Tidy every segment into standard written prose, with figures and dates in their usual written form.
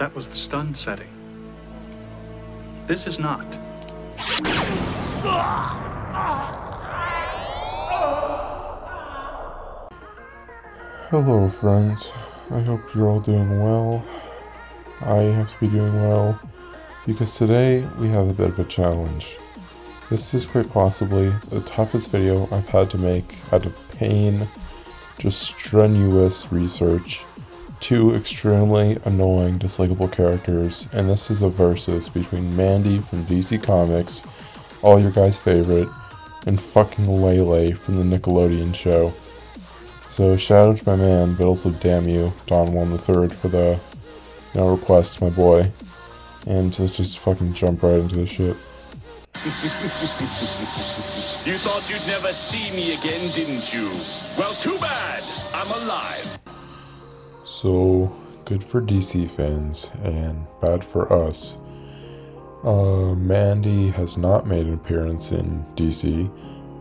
That was the stun setting. This is not. Hello friends, I hope you're all doing well. I have to be doing well because today we have a bit of a challenge. This is quite possibly the toughest video I've had to make out of pain, just strenuous research, two extremely annoying dislikable characters, and this is a versus between Mandy from DC Comics, all your guys' favorite, and fucking LayLay from the Nickelodeon show. So shout out to my man, but also damn you, Don 1 the Third, for the request, my boy. And let's just fucking jump right into this shit. You thought you'd never see me again, didn't you? Well, too bad. I'm alive. So, good for DC fans, and bad for us. Mandy has not made an appearance in DC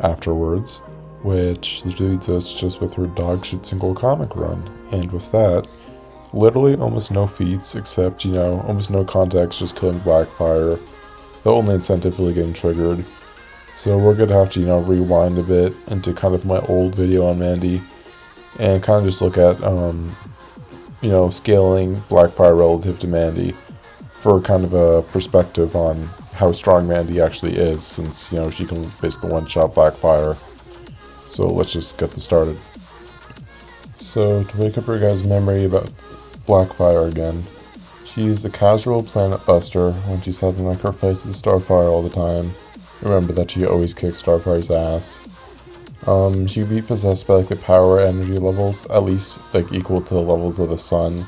afterwards, which leads us just with her dogshit single comic run. And with that, literally almost no feats except, almost no context, just killing Blackfire. The only incentive really getting triggered. So we're gonna have to, rewind a bit into kind of my old video on Mandy and kind of just look at, scaling Blackfire relative to Mandy for kind of a perspective on how strong Mandy actually is, since, she can basically one-shot Blackfire. So let's just get this started. So to wake up your guys' memory about Blackfire again, she's a casual planet buster when she's having her fights with Starfire all the time. Remember that she always kicks Starfire's ass. She'd be possessed by the power energy levels, at least equal to the levels of the sun,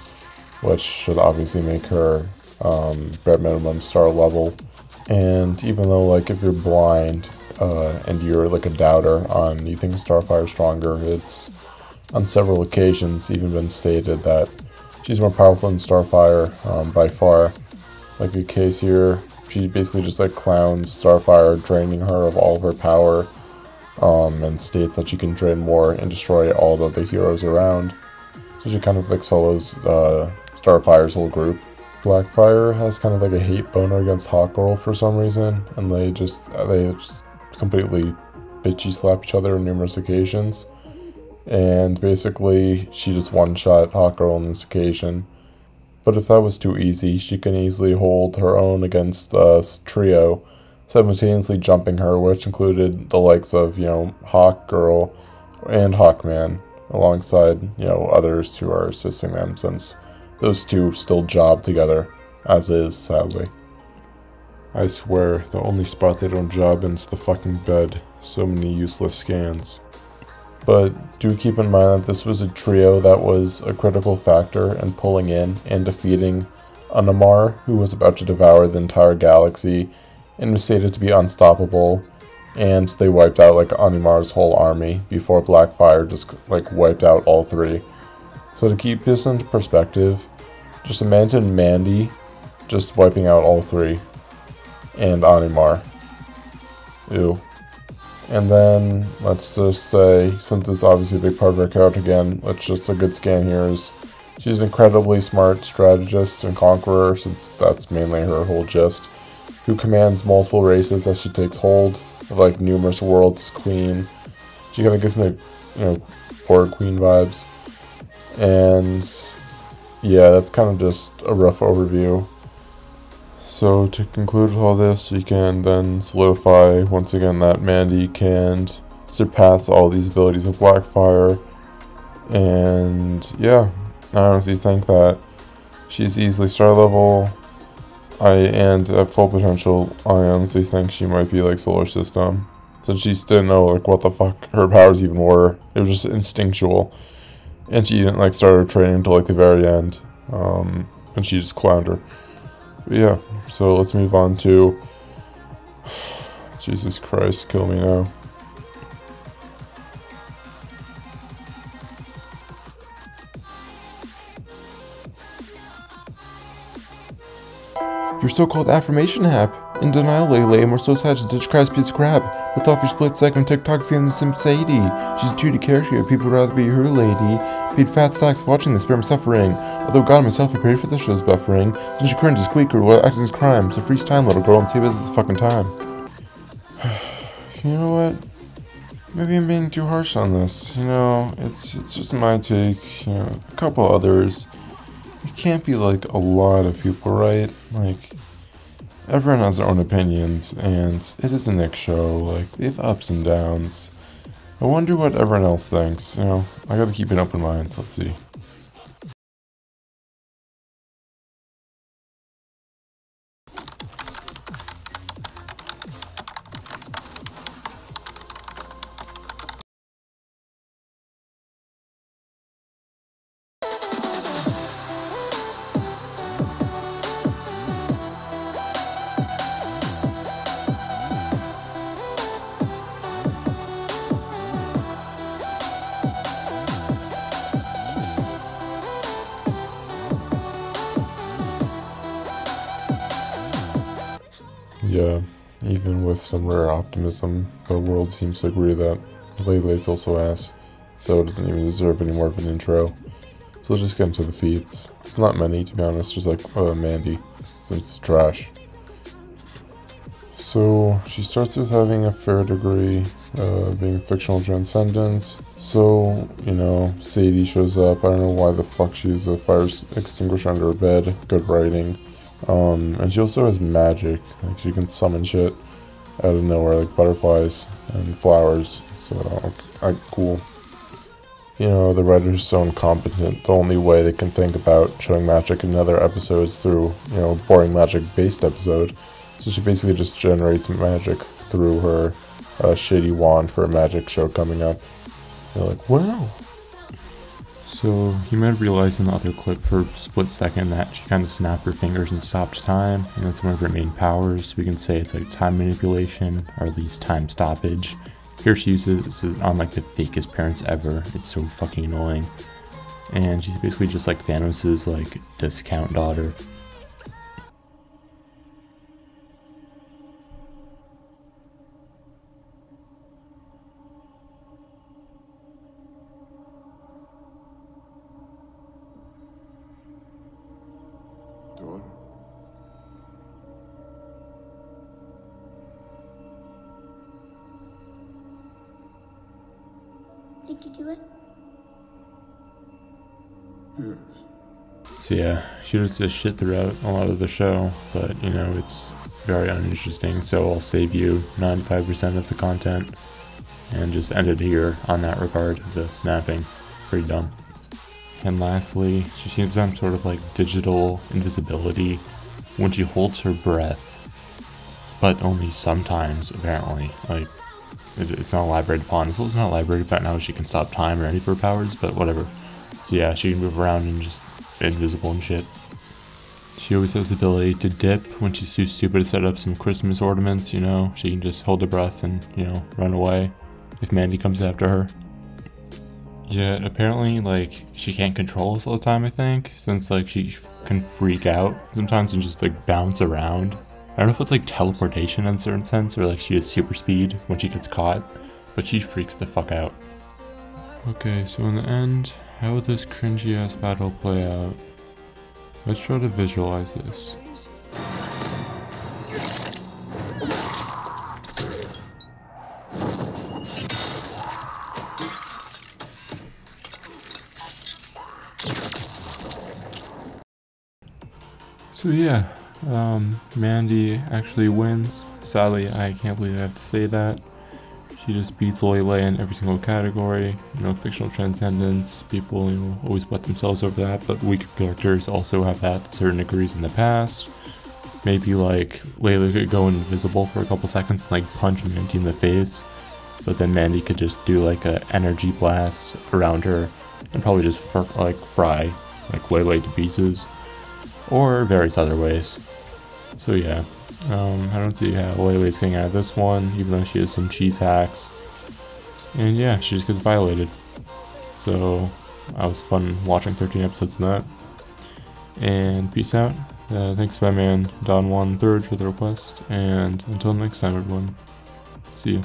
which should obviously make her bare minimum star level. And even though if you're blind and you're a doubter on you think Starfire's stronger, it's on several occasions even been stated that she's more powerful than Starfire by far. The case here, she basically just clowns Starfire, draining her of all of her power, and states that she can drain more and destroy all the other heroes around. So she kind of solos Starfire's whole group. Blackfire has kind of a hate boner against Hawkgirl for some reason, and they just completely bitchy slap each other on numerous occasions. And basically, she just one-shot Hawkgirl on this occasion. But if that was too easy, she can easily hold her own against Trio, simultaneously jumping her, which included the likes of, Hawkgirl and Hawkman, alongside, others who are assisting them, since those two still job together, as is, sadly. I swear, the only spot they don't job in's the fucking bed. So many useless scans. But do keep in mind that this was a trio that was a critical factor in pulling in and defeating Animar, who was about to devour the entire galaxy and was stated to be unstoppable, and they wiped out Animar's whole army before Blackfire just wiped out all three. So to keep this into perspective, just imagine Mandy just wiping out all three and Animar. Ew. And then, let's just say, since it's obviously a big part of her character again, a good scan here is she's an incredibly smart strategist and conqueror, since that's mainly her whole gist, who commands multiple races as she takes hold of numerous worlds as queen. She kind of gives me, Horror Queen vibes. And yeah, that's kind of just a rough overview. So to conclude with all this, we can then solidify once again that Mandy can surpass all these abilities of Blackfire. And yeah, I honestly think that she's easily star level. And at full potential, I honestly think she might be Solar System. Since she didn't know what the fuck her powers even were. It was just instinctual. And she didn't start her training until the very end. And she just clowned her. But yeah, so let's move on to... Jesus Christ, kill me now. Your so-called affirmation hap. In denial, LayLay, and we're so sad to ditch Crab's piece of crap. With off your split second TikTok feeling Sim Sadie. She's a cutie character, people would rather be her lady. Paid fat stacks watching this, spare my suffering. Although God myself prepared for the show's buffering. Since you cringe a squeaker, what acts as crime? So freeze time, little girl, and save us the fucking time. You know what? Maybe I'm being too harsh on this. You know, it's just my take. You know, a couple others. It can't be like a lot of people, right? Like, everyone has their own opinions, and it is a Nick show. Like, they have ups and downs. I wonder what everyone else thinks. You know, I gotta keep an open mind. Let's see. Yeah, even with some rare optimism, the world seems to agree that LayLay's also ass, so it doesn't even deserve any more of an intro. So let's just get into the feats. It's not many, to be honest, just like Mandy, since it's trash. So she starts with having a fair degree being fictional transcendence. So, you know, Sadie shows up. I don't know why the fuck she has a fire extinguisher under her bed. Good writing. And she also has magic. Like, she can summon shit out of nowhere, like butterflies and flowers. So, cool. You know, the writer's so incompetent. The only way they can think about showing magic in other episodes through, you know, boring magic-based episode. So she basically just generates magic through her shady wand for a magic show coming up. You're like, wow. So you might have realized in the other clip for a split second that she kind of snapped her fingers and stopped time. And that's one of her main powers. We can say it's like time manipulation, or at least time stoppage. Here she uses it on like the fakest parents ever. It's so fucking annoying. And she's basically just like Thanos' like discount daughter. Did you do it? Yes. So yeah, she does this shit throughout a lot of the show, but you know, it's very uninteresting, so I'll save you 95% of the content and just end it here on that regard. The snapping, pretty dumb. And lastly, she seems some sort of like digital invisibility when she holds her breath, but only sometimes apparently. Like, it's not elaborated upon. It's also not elaborated about how she can stop time or any of her powers, but whatever. So yeah, she can move around and just invisible and shit. She always has the ability to dip when she's too stupid to set up some Christmas ornaments, you know. She can just hold her breath and, you know, run away if Mandy comes after her. Yeah, apparently, like, she can't control us all the time, I think, since, like, she can freak out sometimes and just, like, bounce around. I don't know if it's like teleportation in a certain sense, or like she has super speed when she gets caught, but she freaks the fuck out. Okay, so in the end, how would this cringy ass battle play out? Let's try to visualize this. So yeah, Mandy actually wins. Sadly, I can't believe I have to say that. She just beats LayLay in every single category. You know, fictional transcendence, people, you know, always put themselves over that, but weaker characters also have that to certain degrees in the past. Maybe like LayLay could go invisible for a couple seconds and like punch Mandy in the face, but then Mandy could just do like a energy blast around her and probably just fry like LayLay to pieces, or various other ways. So yeah, I don't see how LayLay's getting out of this one, even though she has some cheese hacks. And yeah, she just gets violated. So, I was fun watching 13 episodes of that. And peace out. Thanks to my man Don13 for the request, and until next time everyone, see you.